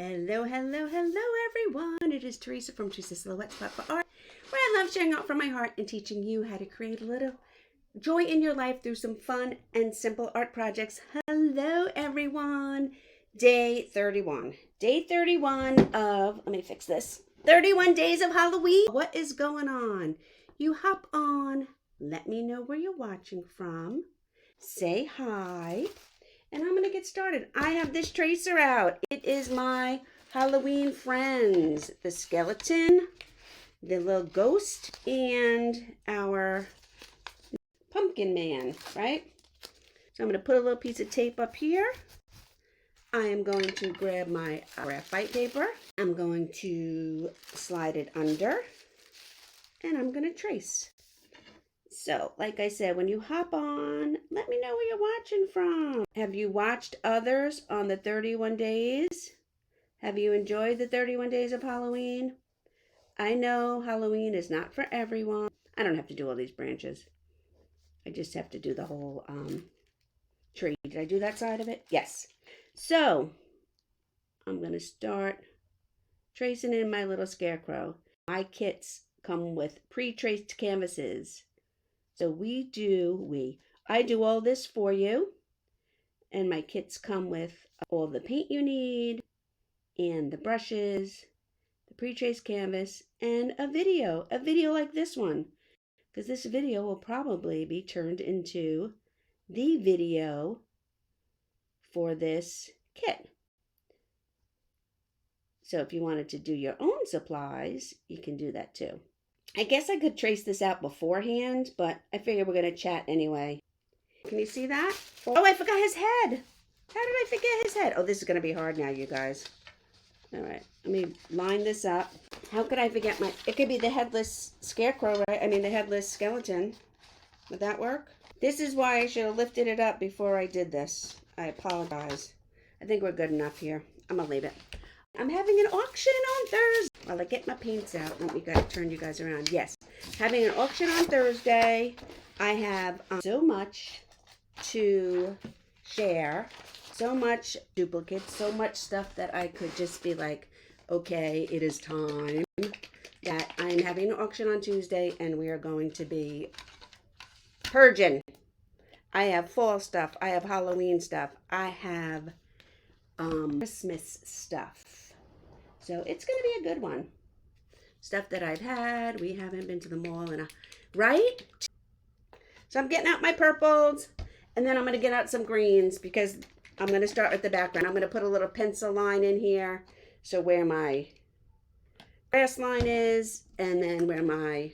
Hello, hello, hello everyone. It is Teresa from Tracie Silhouettes for Art, where I love sharing out from my heart and teaching you how to create a little joy in your life through some fun and simple art projects. Hello everyone. Day 31. Day 31 of, let me fix this, 31 days of Halloween. What is going on? You hop on, let me know where you're watching from, say hi. And I'm going to get started. I have this tracer out. It is my Halloween friends. The skeleton, the little ghost, and our pumpkin man, right? So I'm going to put a little piece of tape up here. I am going to grab my graphite paper. I'm going to slide it under. And I'm going to trace. So, like I said, when you hop on, let me know where you're watching from. Have you watched others on the 31 days? Have you enjoyed the 31 days of Halloween? I know Halloween is not for everyone. I don't have to do all these branches. I just have to do the whole tree. Did I do that side of it? Yes. So, I'm going to start tracing in my little scarecrow. My kits come with pre-traced canvases. So I do all this for you, and my kits come with all the paint you need, and the brushes, the pre-traced canvas, and a video like this one, because this video will probably be turned into the video for this kit. So if you wanted to do your own supplies, you can do that too. I guess I could trace this out beforehand, but I figured we're going to chat anyway. Can you see that? Oh, I forgot his head. How did I forget his head? Oh, this is going to be hard now, you guys. All right, let me line this up. How could I forget it could be the headless scarecrow, right? I mean, the headless skeleton. Would that work? This is why I should have lifted it up before I did this. I apologize. I think we're good enough here. I'm going to leave it. I'm having an auction on Thursday. While I get my paints out, let me turn you guys around. Yes, having an auction on Thursday. I have so much to share, so much duplicates, so much stuff that I could just be like, okay, it is time. That I'm having an auction on Tuesday, and we are going to be purging. I have fall stuff. I have Halloween stuff. I have Christmas stuff. So it's going to be a good one. Stuff that I've had. We haven't been to the mall in right? So I'm getting out my purples, and then I'm going to get out some greens because I'm going to start with the background. I'm going to put a little pencil line in here. So where my grass line is, and then where my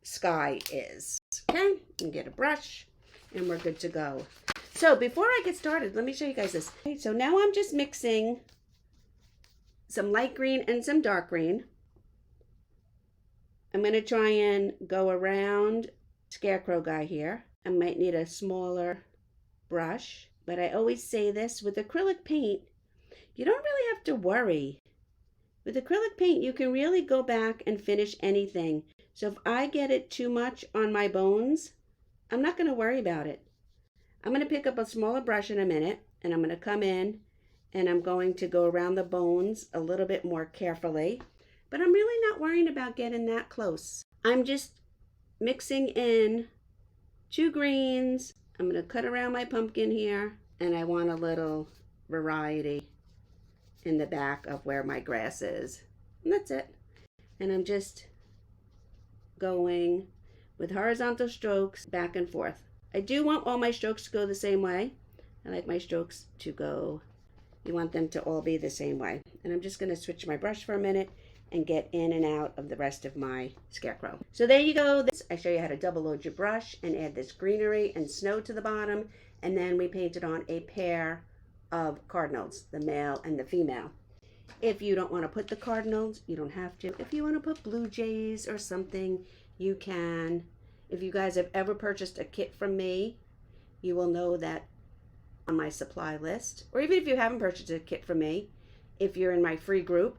sky is. Okay, and get a brush, and we're good to go. So before I get started, let me show you guys this. Okay, so now I'm just mixing some light green and some dark green. I'm going to try and go around scarecrow guy here. I might need a smaller brush, but I always say this, with acrylic paint, you don't really have to worry. With acrylic paint, you can really go back and finish anything. So if I get it too much on my bones, I'm not going to worry about it. I'm going to pick up a smaller brush in a minute, and I'm going to come in, and I'm going to go around the bones a little bit more carefully. But I'm really not worrying about getting that close. I'm just mixing in 2 greens. I'm going to cut around my pumpkin here, and I want a little variety in the back of where my grass is. And that's it. And I'm just going with horizontal strokes back and forth. I do want all my strokes to go the same way. I like my strokes to go, you want them to all be the same way. And I'm just going to switch my brush for a minute and get in and out of the rest of my scarecrow. So there you go. I show you how to double load your brush and add this greenery and snow to the bottom. And then we painted on a pair of cardinals, the male and the female. If you don't want to put the cardinals, you don't have to. If you want to put blue jays or something, you can. If you guys have ever purchased a kit from me, you will know that on my supply list, or even if you haven't purchased a kit from me, if you're in my free group,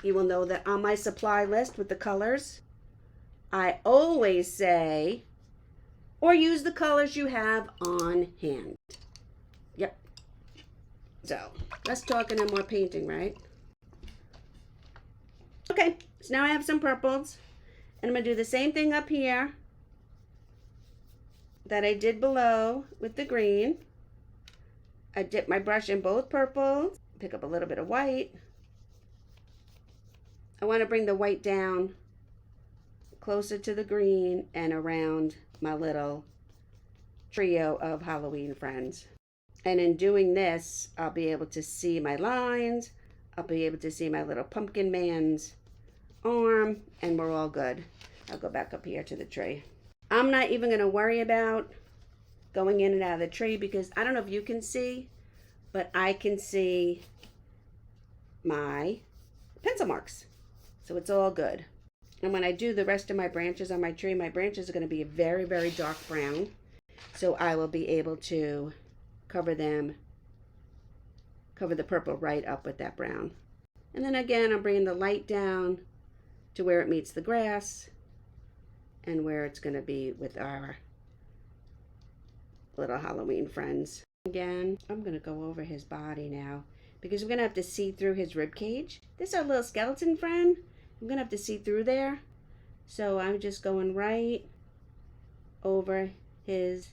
you will know that on my supply list with the colors, I always say, or use the colors you have on hand. Yep. So, less talking and more painting, right? Okay, so now I have some purples. And I'm going to do the same thing up here that I did below with the green. I dip my brush in both purples. Pick up a little bit of white. I want to bring the white down closer to the green and around my little trio of Halloween friends. And in doing this, I'll be able to see my lines. I'll be able to see my little pumpkin man's arm, and we're all good. I'll go back up here to the tree. I'm not even going to worry about going in and out of the tree because I don't know if you can see, but I can see my pencil marks. So it's all good. And when I do the rest of my branches on my tree, my branches are going to be a very, very dark brown. So I will be able to cover the purple right up with that brown. And then again, I'm bringing the light down to where it meets the grass and where it's going to be with our little Halloween friends. Again, I'm going to go over his body now because we're going to have to see through his rib cage. This is our little skeleton friend. I'm going to have to see through there. So I'm just going right over his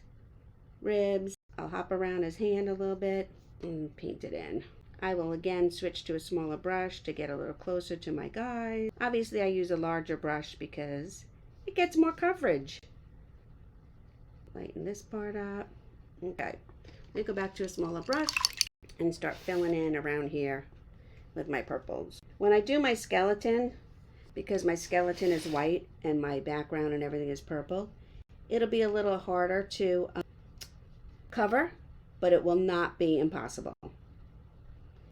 ribs. I'll hop around his hand a little bit and paint it in. I will again switch to a smaller brush to get a little closer to my guy. Obviously I use a larger brush because it gets more coverage. Lighten this part up. Okay, let me go back to a smaller brush and start filling in around here with my purples. When I do my skeleton, because my skeleton is white and my background and everything is purple, it'll be a little harder to cover, but it will not be impossible.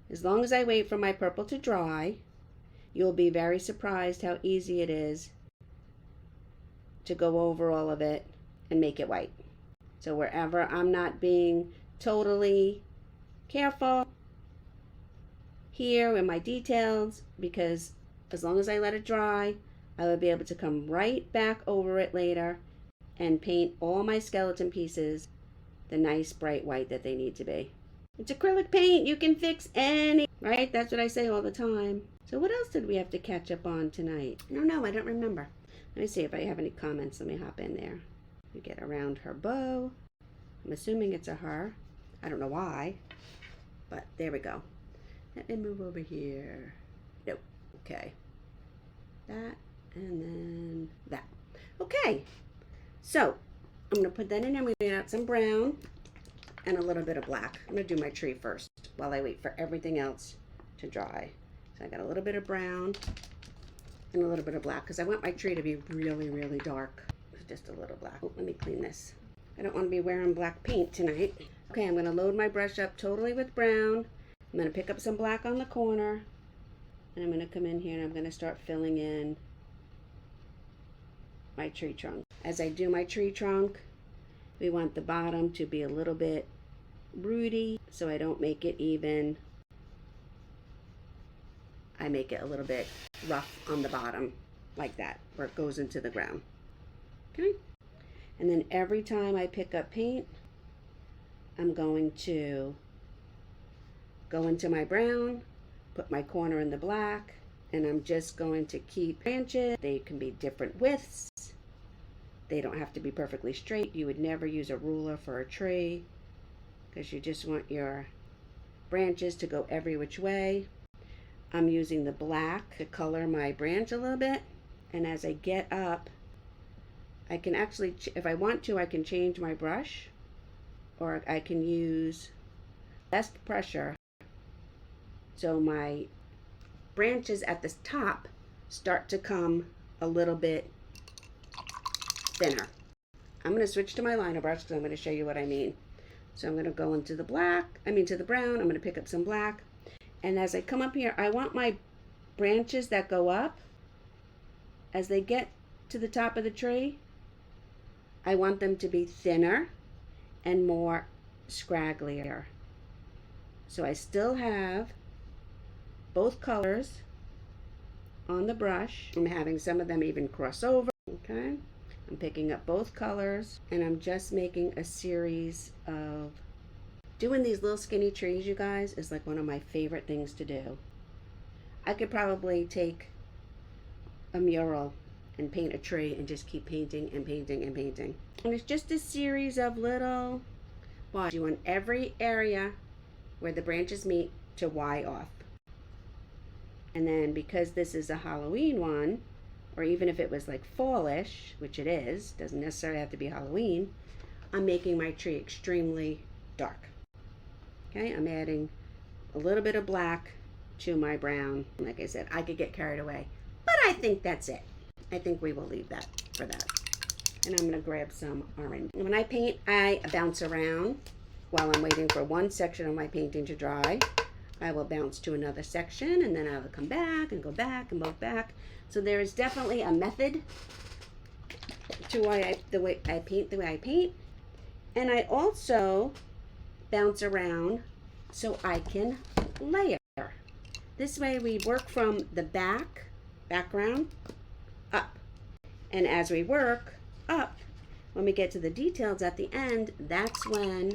As long as I wait for my purple to dry, you'll be very surprised how easy it is to go over all of it and make it white. So wherever I'm not being totally careful here in my details, because as long as I let it dry, I will be able to come right back over it later and paint all my skeleton pieces the nice bright white that they need to be. It's acrylic paint, you can fix any, right? That's what I say all the time. So what else did we have to catch up on tonight? I don't know, I don't remember. Let me see if I have any comments. Let me hop in there. We get around her bow. I'm assuming it's a her. I don't know why, but there we go. Let me move over here. Nope. Okay. That and then that. Okay. So I'm going to put that in there. I'm going to add some brown and a little bit of black. I'm going to do my tree first while I wait for everything else to dry. So I got a little bit of brown and a little bit of black because I want my tree to be really, really dark. Just a little black. Oh, let me clean this. I don't want to be wearing black paint tonight. Okay, I'm going to load my brush up totally with brown. I'm going to pick up some black on the corner. And I'm going to come in here and I'm going to start filling in my tree trunk. As I do my tree trunk, we want the bottom to be a little bit rooty, so I don't make it even. I make it a little bit rough on the bottom, like that, where it goes into the ground. Okay? And then every time I pick up paint, I'm going to go into my brown, put my corner in the black, and I'm just going to keep branches. They can be different widths. They don't have to be perfectly straight. You would never use a ruler for a tree because you just want your branches to go every which way. I'm using the black to color my branch a little bit. And as I get up, I can actually, if I want to, I can change my brush, or I can use less pressure so my branches at the top start to come a little bit thinner. I'm going to switch to my liner brush because I'm going to show you what I mean. So I'm going to go into the to the brown. I'm going to pick up some black. And as I come up here, I want my branches that go up, as they get to the top of the tree, I want them to be thinner and more scragglier. So I still have both colors on the brush. I'm having some of them even cross over. Okay. I'm picking up both colors and I'm just making a series of Doing these little skinny trees, you guys, is like one of my favorite things to do. I could probably take a mural and paint a tree and just keep painting and painting and painting. And it's just a series of little Ys. You want every area where the branches meet to Y off. And then because this is a Halloween one, or even if it was like fallish, which it is, doesn't necessarily have to be Halloween, I'm making my tree extremely dark. Okay, I'm adding a little bit of black to my brown. Like I said, I could get carried away, but I think that's it. I think we will leave that for that. And I'm gonna grab some orange. When I paint, I bounce around while I'm waiting for one section of my painting to dry. I will bounce to another section, and then I will come back and go back and move back. So there is definitely a method to the way I paint. And I also bounce around so I can layer. This way we work from the background up. And as we work up, when we get to the details at the end, that's when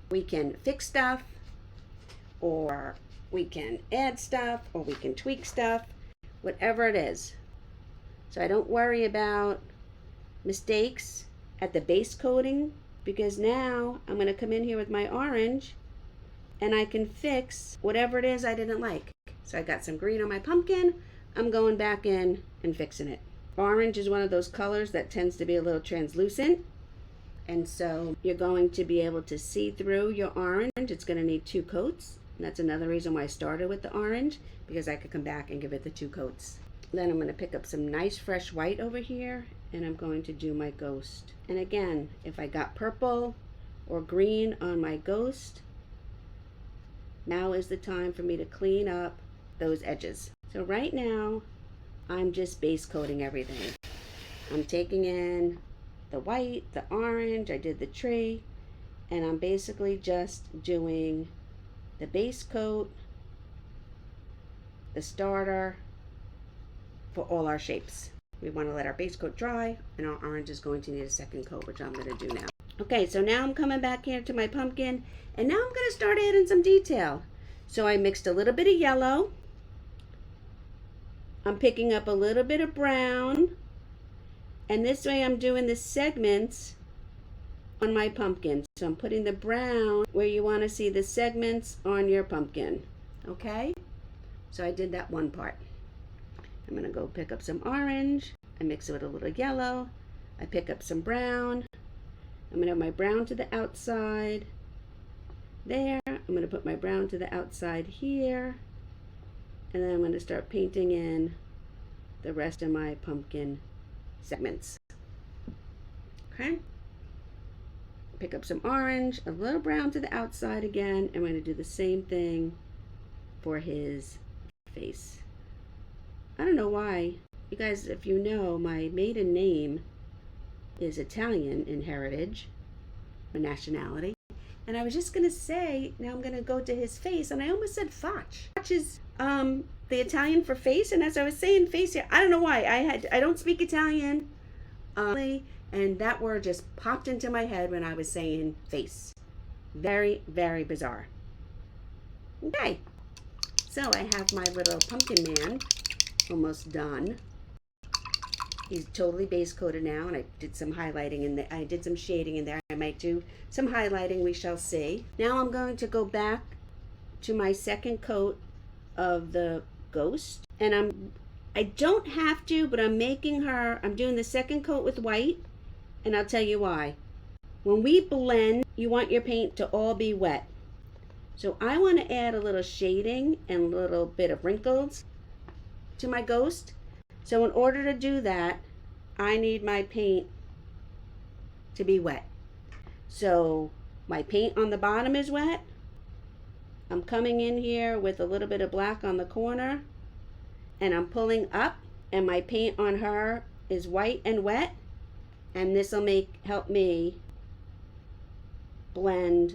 we can fix stuff, or we can add stuff, or we can tweak stuff, whatever it is. So I don't worry about mistakes at the base coating, because now I'm going to come in here with my orange and I can fix whatever it is I didn't like. So I got some green on my pumpkin. I'm going back in and fixing it. Orange is one of those colors that tends to be a little translucent. And so you're going to be able to see through your orange. It's going to need 2 coats. And that's another reason why I started with the orange, because I could come back and give it the 2 coats. Then I'm going to pick up some nice fresh white over here, and I'm going to do my ghost. And again, if I got purple or green on my ghost, now is the time for me to clean up those edges. So right now, I'm just base coating everything. I'm taking in the white, the orange, I did the tree, and I'm basically just doing the base coat, the starter for all our shapes. We want to let our base coat dry, and our orange is going to need a second coat, which I'm going to do now. Okay, so now I'm coming back here to my pumpkin, and now I'm going to start adding some detail. So I mixed a little bit of yellow. I'm picking up a little bit of brown, and this way I'm doing the segments on my pumpkin. So I'm putting the brown where you want to see the segments on your pumpkin. Okay? So I did that one part. I'm going to go pick up some orange. I mix it with a little yellow. I pick up some brown. I'm going to have my brown to the outside there. I'm going to put my brown to the outside here. And then I'm going to start painting in the rest of my pumpkin segments. Okay? Pick up some orange, a little brown to the outside again. I'm going to do the same thing for his face. I don't know why. You guys, if you know, my maiden name is Italian in heritage, or nationality. And I was just going to say, now I'm going to go to his face, and I almost said faccia. Faccia is the Italian for face, and as I was saying face here, I don't know why. I don't speak Italian, and that word just popped into my head when I was saying face. Very, very bizarre. Okay, so I have my little pumpkin man almost done. He's totally base coated now, and I did some highlighting in there. I did some shading in there. I might do some highlighting, we shall see. Now I'm going to go back to my second coat of the ghost, and I don't have to, but I'm doing the second coat with white, and I'll tell you why. When we blend, you want your paint to all be wet. So I want to add a little shading and a little bit of wrinkles to my ghost. So in order to do that, I need my paint to be wet. So my paint on the bottom is wet. I'm coming in here with a little bit of black on the corner, and I'm pulling up, and my paint on her is white and wet, and this will help me blend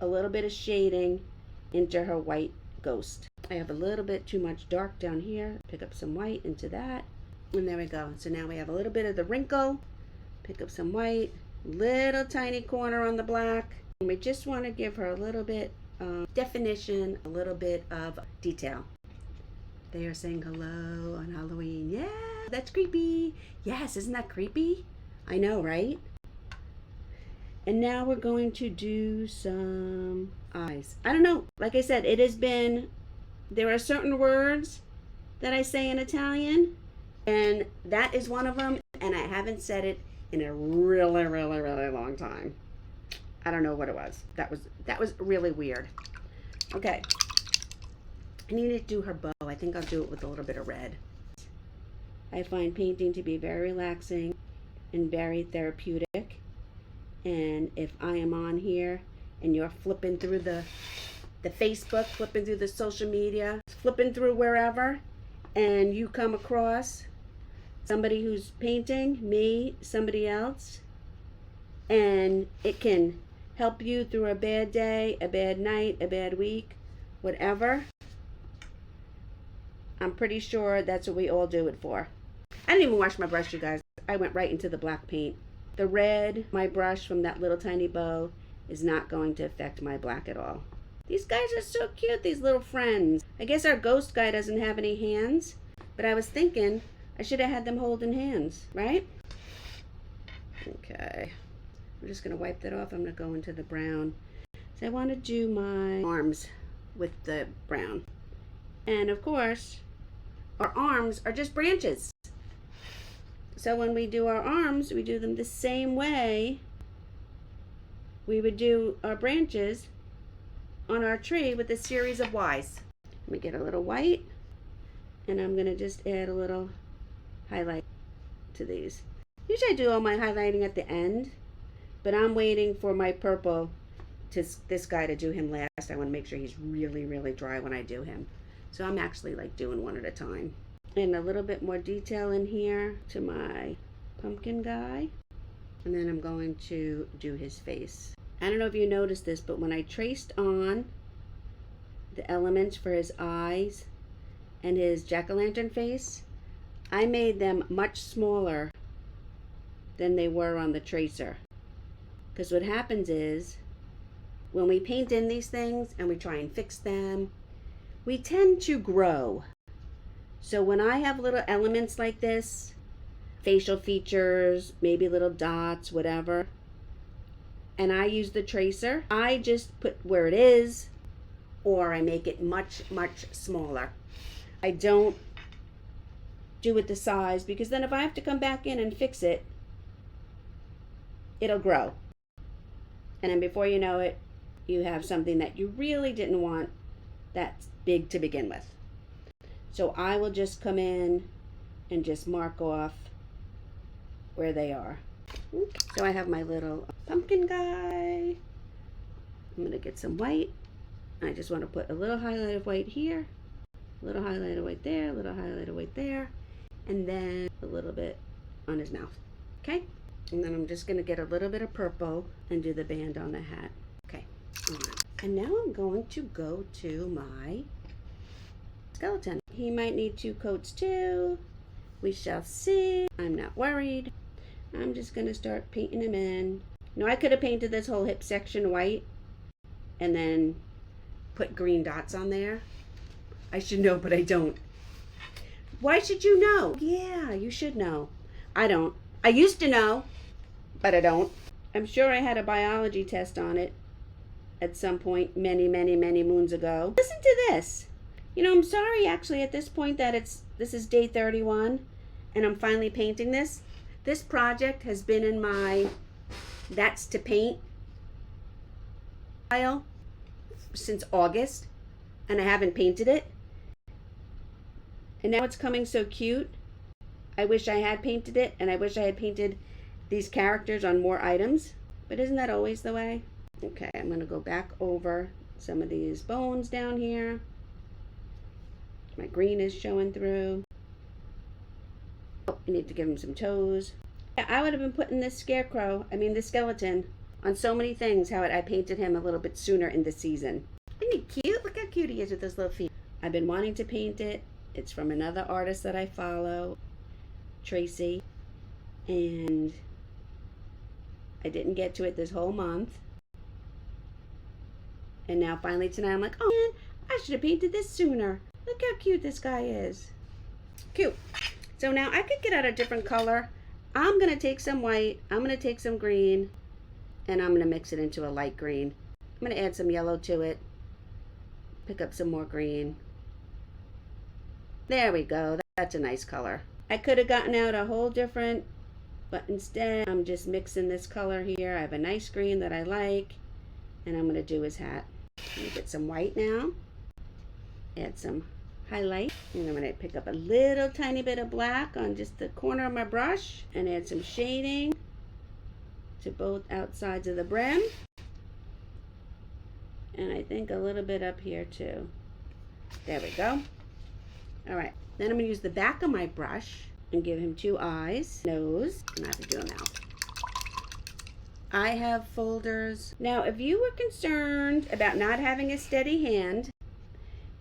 a little bit of shading into her white ghost. I have a little bit too much dark down here. Pick up some white into that, and there we go. So now we have a little bit of the wrinkle Pick up some white, little tiny corner on the black. And we just want to give her a little bit of definition, a little bit of detail. They are saying hello on Halloween. Yeah, that's creepy. Yes, isn't that creepy? I know, right? And now we're going to do some eyes. I don't know. Like I said, there are certain words that I say in Italian, and that is one of them, and I haven't said it in a really, really, really long time. I don't know what it was. That was really weird. Okay. I need to do her bow. I think I'll do it with a little bit of red. I find painting to be very relaxing and very therapeutic. And if I am on here and you're flipping through the Facebook, flipping through the social media, flipping through wherever, and you come across somebody who's painting, me, somebody else, and it can help you through a bad day, a bad night, a bad week, whatever, I'm pretty sure that's what we all do it for. I didn't even wash my brush, you guys. I went right into the black paint. The red, my brush from that little tiny bow, is not going to affect my black at all. These guys are so cute, these little friends. I guess our ghost guy doesn't have any hands, but I was thinking I should have had them holding hands, right? Okay. I'm just going to wipe that off. I'm going to go into the brown. So I want to do my arms with the brown. And of course, our arms are just branches. So when we do our arms, we do them the same way we would do our branches on our tree with a series of Ys. Let me get a little white, and I'm going to just add a little highlight to these. Usually I do all my highlighting at the end, but I'm waiting for my purple this guy to do him last. I want to make sure he's really, really dry when I do him. So I'm actually like doing one at a time. And a little bit more detail in here to my pumpkin guy. And then I'm going to do his face. I don't know if you noticed this, but when I traced on the elements for his eyes and his jack-o'-lantern face, I made them much smaller than they were on the tracer. Because what happens is, when we paint in these things and we try and fix them, we tend to grow. So when I have little elements like this, facial features, maybe little dots, whatever, and I use the tracer, I just put where it is, or I make it much, much smaller. I don't do it the size, because then if I have to come back in and fix it, it'll grow. And then before you know it, you have something that you really didn't want that big to begin with. So I will just come in and just mark off where they are. So I have my little pumpkin guy. I'm going to get some white. I just want to put a little highlight of white here, a little highlight of white there, a little highlight of white there, and then a little bit on his mouth. Okay? And then I'm just going to get a little bit of purple and do the band on the hat. Okay. All right. And now I'm going to go to my skeleton. He might need 2 coats too. We shall see. I'm not worried. I'm just going to start painting him in. Now I could have painted this whole hip section white and then put green dots on there. I should know, but I don't. Why should you know? Yeah, you should know. I don't. I used to know, but I don't. I'm sure I had a biology test on it at some point many, many, many moons ago. Listen to this. You know, I'm sorry actually at this point that this is day 31 and I'm finally painting this. This project has been in my that's to paint file since August, and I haven't painted it. And now it's coming so cute. I wish I had painted it, and I wish I had painted these characters on more items, but isn't that always the way? Okay, I'm going to go back over some of these bones down here. My green is showing through. Oh, I need to give him some toes. Yeah, I would have been putting this this skeleton on so many things, how I painted him a little bit sooner in the season. Isn't he cute? Look how cute he is with those little feet. I've been wanting to paint it. It's from another artist that I follow, Tracie. And I didn't get to it this whole month. And now finally tonight I'm like, oh man, I should have painted this sooner. Look how cute this guy is. Cute. So now I could get out a different color. I'm going to take some white, I'm going to take some green, and I'm going to mix it into a light green. I'm going to add some yellow to it. Pick up some more green. There we go. That's a nice color. I could have gotten out a whole different, but instead I'm just mixing this color here. I have a nice green that I like, and I'm going to do his hat. I'm going to get some white now. Add some highlight, and I'm going to pick up a little tiny bit of black on just the corner of my brush and add some shading to both outsides of the brim, and I think a little bit up here too. There we go. All right, then I'm going to use the back of my brush and give him 2 eyes, nose, and I have to do a mouth. I have folders. Now if you were concerned about not having a steady hand,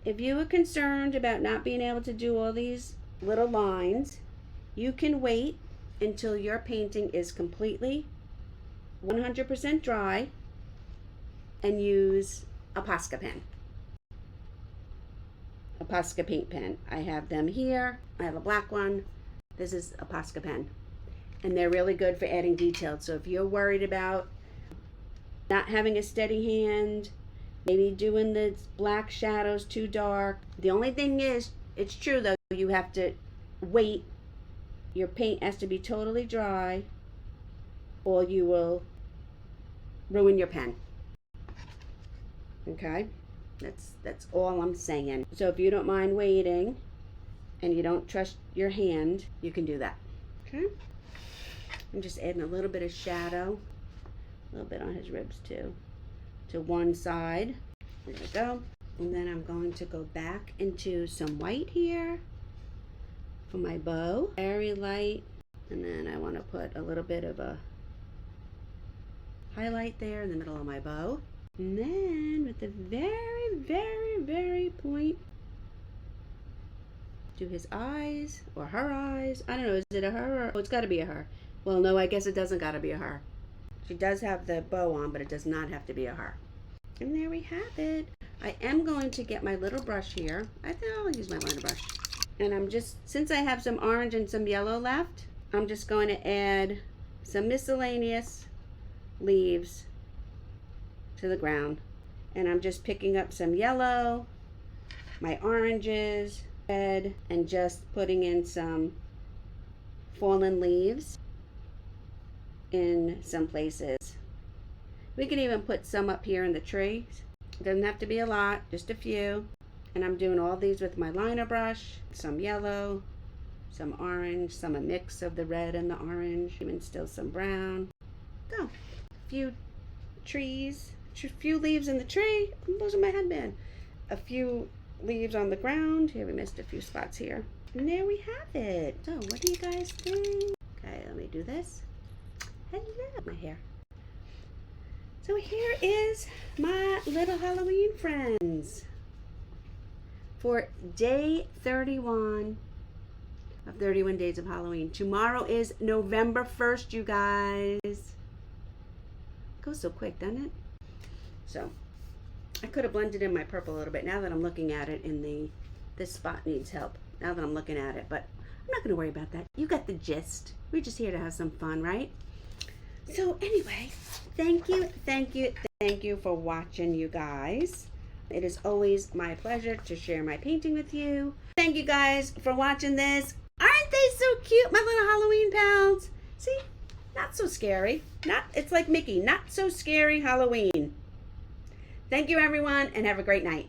if you were concerned about not being able to do all these little lines, you can wait until your painting is completely 100% dry and use a Posca pen. A Posca paint pen. I have them here. I have a black one. This is a Posca pen. And they're really good for adding detail. So if you're worried about not having a steady hand, maybe doing the black shadows too dark. The only thing is, it's true though, you have to wait. Your paint has to be totally dry or you will ruin your pen. Okay? That's all I'm saying. So if you don't mind waiting and you don't trust your hand, you can do that. Okay? I'm just adding a little bit of shadow, a little bit on his ribs too, to one side. There we go. And then I'm going to go back into some white here for my bow. Very light. And then I want to put a little bit of a highlight there in the middle of my bow. And then with the very, very, very point, do his eyes or her eyes. I don't know, is it a her or, oh, it's got to be a her. Well, no, I guess it doesn't got to be a her. She does have the bow on, but it does not have to be a her. And there we have it. I am going to get my little brush here. I think I'll use my liner brush. And I'm just, since I have some orange and some yellow left, I'm just going to add some miscellaneous leaves to the ground. And I'm just picking up some yellow, my oranges, red, and just putting in some fallen leaves in some places. We can even put some up here in the tree. It doesn't have to be a lot, just a few. And I'm doing all these with my liner brush. Some yellow, some orange, some a mix of the red and the orange, even still some brown. Go. A few trees, a few leaves in the tree. I'm losing my headband. A few leaves on the ground. Here, we missed a few spots here. And there we have it. So what do you guys think? Okay, let me do this. Hello, my hair. So here is my little Halloween friends for day 31 of 31 days of Halloween. Tomorrow is November 1st, you guys. It goes so quick, doesn't it? So I could have blended in my purple a little bit. Now that I'm looking at it, this spot needs help. Now that I'm looking at it, but I'm not going to worry about that. You got the gist. We're just here to have some fun, right? So anyway, thank you for watching, you guys. It is always my pleasure to share my painting with you. Thank you guys for watching this. Aren't they so cute, my little Halloween pals? See, not so scary. It's like Mickey, not so scary Halloween. Thank you everyone, and have a great night.